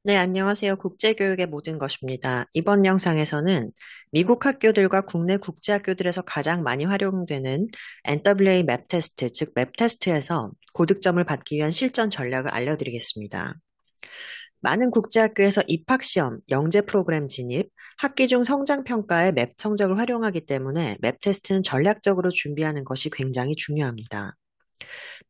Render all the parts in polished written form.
네, 안녕하세요. 국제교육의 모든 것입니다. 이번 영상에서는 미국 학교들과 국내 국제학교들에서 가장 많이 활용되는 NWA 맵 테스트, 즉 맵 테스트에서 고득점을 받기 위한 실전 전략을 알려드리겠습니다. 많은 국제학교에서 입학시험, 영재 프로그램 진입, 학기 중 성장평가에 맵 성적을 활용하기 때문에 맵 테스트는 전략적으로 준비하는 것이 굉장히 중요합니다.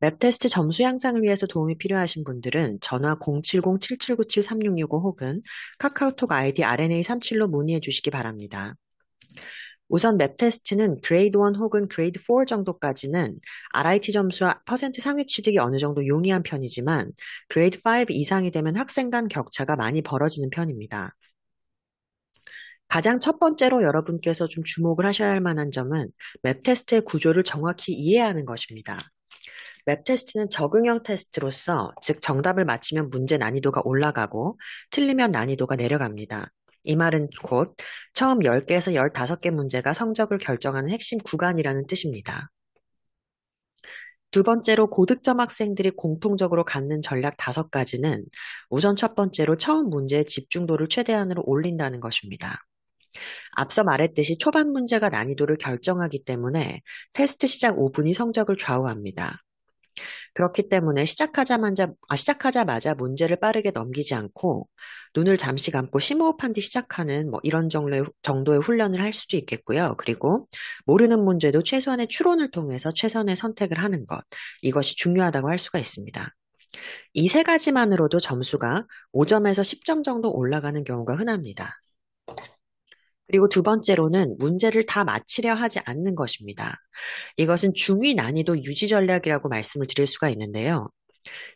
맵 테스트 점수 향상을 위해서 도움이 필요하신 분들은 전화 070-7797-3665 혹은 카카오톡 아이디 RNA37로 문의해 주시기 바랍니다. 우선 맵 테스트는 그레이드 1 혹은 그레이드 4 정도까지는 RIT 점수와 퍼센트 상위 취득이 어느 정도 용이한 편이지만 그레이드 5 이상이 되면 학생 간 격차가 많이 벌어지는 편입니다. 가장 첫 번째로 여러분께서 좀 주목을 하셔야 할 만한 점은 맵 테스트의 구조를 정확히 이해하는 것입니다. 맵 테스트는 적응형 테스트로서, 즉 정답을 맞히면 문제 난이도가 올라가고 틀리면 난이도가 내려갑니다. 이 말은 곧 처음 10개에서 15개 문제가 성적을 결정하는 핵심 구간이라는 뜻입니다. 두 번째로 고득점 학생들이 공통적으로 갖는 전략 5가지는 우선 첫 번째로 처음 문제의 집중도를 최대한으로 올린다는 것입니다. 앞서 말했듯이 초반 문제가 난이도를 결정하기 때문에 테스트 시작 5분이 성적을 좌우합니다. 그렇기 때문에 시작하자마자 문제를 빠르게 넘기지 않고 눈을 잠시 감고 심호흡한 뒤 시작하는 이런 정도의 훈련을 할 수도 있겠고요. 그리고 모르는 문제도 최소한의 추론을 통해서 최선의 선택을 하는 것. 이것이 중요하다고 할 수가 있습니다. 이 세 가지만으로도 점수가 5점에서 10점 정도 올라가는 경우가 흔합니다. 그리고 두 번째로는 문제를 다 맞히려 하지 않는 것입니다. 이것은 중위 난이도 유지 전략이라고 말씀을 드릴 수가 있는데요.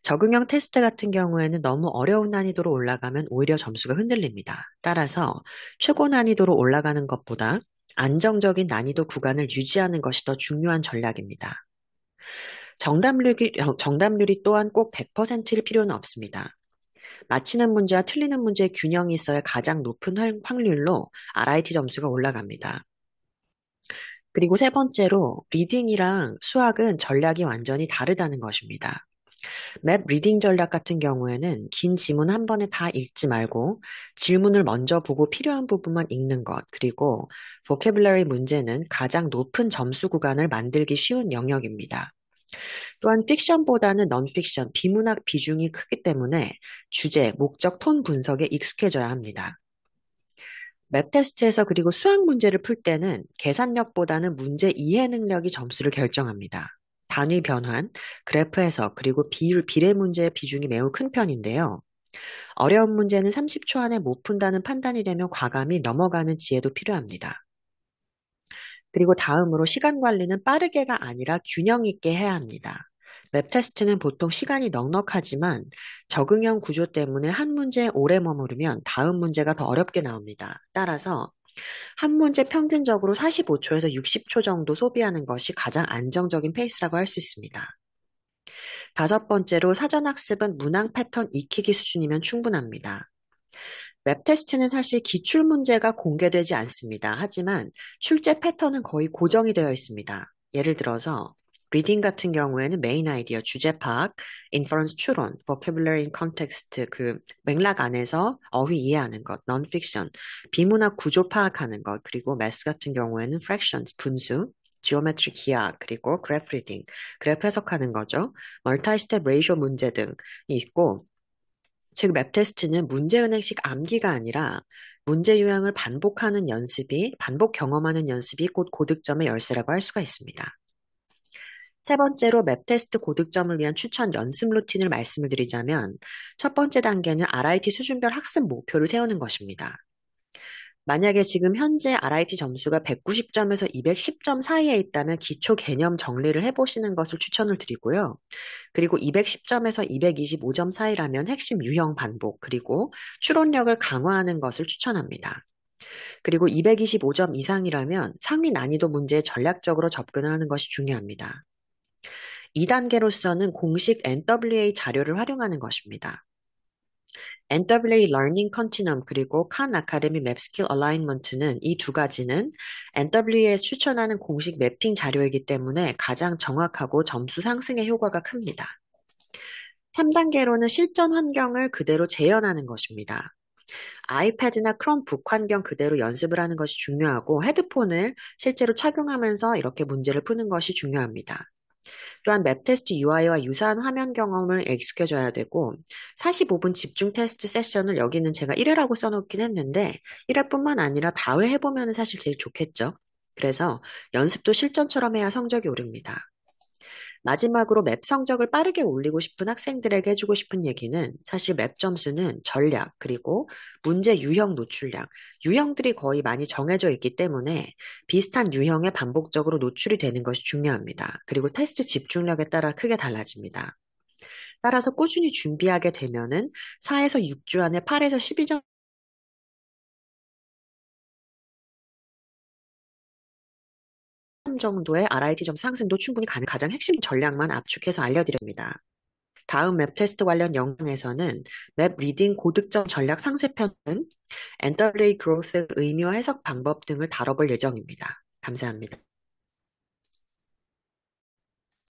적응형 테스트 같은 경우에는 너무 어려운 난이도로 올라가면 오히려 점수가 흔들립니다. 따라서 최고 난이도로 올라가는 것보다 안정적인 난이도 구간을 유지하는 것이 더 중요한 전략입니다. 정답률이 또한 꼭 100%일 필요는 없습니다. 맞히는 문제와 틀리는 문제의 균형이 있어야 가장 높은 확률로 RIT 점수가 올라갑니다. 그리고 세 번째로 리딩이랑 수학은 전략이 완전히 다르다는 것입니다. 맵 리딩 전략 같은 경우에는 긴 지문 한 번에 다 읽지 말고 질문을 먼저 보고 필요한 부분만 읽는 것, 그리고 vocabulary 문제는 가장 높은 점수 구간을 만들기 쉬운 영역입니다. 또한 픽션보다는 넌픽션, 비문학 비중이 크기 때문에 주제, 목적, 톤 분석에 익숙해져야 합니다. 맵 테스트에서 그리고 수학 문제를 풀 때는 계산력보다는 문제 이해 능력이 점수를 결정합니다. 단위 변환, 그래프 해석, 그리고 비율, 비례 문제의 비중이 매우 큰 편인데요. 어려운 문제는 30초 안에 못 푼다는 판단이 되면 과감히 넘어가는 지혜도 필요합니다. 그리고 다음으로 시간 관리는 빠르게가 아니라 균형 있게 해야 합니다. 맵 테스트는 보통 시간이 넉넉하지만 적응형 구조 때문에 한 문제에 오래 머무르면 다음 문제가 더 어렵게 나옵니다. 따라서 한 문제 평균적으로 45초에서 60초 정도 소비하는 것이 가장 안정적인 페이스라고 할 수 있습니다. 다섯 번째로 사전학습은 문항 패턴 익히기 수준이면 충분합니다. 웹 테스트는 사실 기출 문제가 공개되지 않습니다. 하지만 출제 패턴은 거의 고정이 되어 있습니다. 예를 들어서 리딩 같은 경우에는 메인 아이디어, 주제 파악, 인퍼런스 추론, vocabulary in context 그 맥락 안에서 어휘 이해하는 것, non-fiction, 비문학 구조 파악하는 것, 그리고 매스 같은 경우에는 fractions, 분수, geometry 기하, 그리고 graph reading, 그래프 해석하는 거죠. 멀티-스텝 레이쇼 문제 등이 있고 즉, 맵 테스트는 문제은행식 암기가 아니라 문제 유형을 반복 경험하는 연습이 곧 고득점의 열쇠라고 할 수가 있습니다. 세 번째로 맵 테스트 고득점을 위한 추천 연습 루틴을 말씀을 드리자면 첫 번째 단계는 RIT 수준별 학습 목표를 세우는 것입니다. 만약에 지금 현재 RIT 점수가 190점에서 210점 사이에 있다면 기초 개념 정리를 해보시는 것을 추천을 드리고요. 그리고 210점에서 225점 사이라면 핵심 유형 반복, 그리고 추론력을 강화하는 것을 추천합니다. 그리고 225점 이상이라면 상위 난이도 문제에 전략적으로 접근하는 것이 중요합니다. 2단계로서는 공식 NWA 자료를 활용하는 것입니다. NWA Learning Continuum 그리고 Khan Academy Map Skill Alignment는 이 두 가지는 NWA에서 추천하는 공식 매핑 자료이기 때문에 가장 정확하고 점수 상승의 효과가 큽니다. 3단계로는 실전 환경을 그대로 재현하는 것입니다. 아이패드나 크롬북 환경 그대로 연습을 하는 것이 중요하고 헤드폰을 실제로 착용하면서 이렇게 문제를 푸는 것이 중요합니다. 또한 맵 테스트 UI와 유사한 화면 경험을 익숙해져야 되고 45분 집중 테스트 세션을 여기는 제가 1회라고 써놓긴 했는데 1회뿐만 아니라 다회 해보면 사실 제일 좋겠죠. 그래서 연습도 실전처럼 해야 성적이 오릅니다. 마지막으로 맵 성적을 빠르게 올리고 싶은 학생들에게 해주고 싶은 얘기는 사실 맵 점수는 전략, 그리고 문제 유형 노출량, 유형들이 거의 많이 정해져 있기 때문에 비슷한 유형에 반복적으로 노출이 되는 것이 중요합니다. 그리고 테스트 집중력에 따라 크게 달라집니다. 따라서 꾸준히 준비하게 되면은 4에서 6주 안에 8에서 12점 정도의 RIT 점 상승도 충분히 가능, 가장 핵심 전략만 압축해서 알려드립니다. 다음 맵 테스트 관련 영상에서는 맵 리딩 고득점 전략 상세편은 엔더레이 그로스의 의미와 해석 방법 등을 다뤄볼 예정입니다. 감사합니다.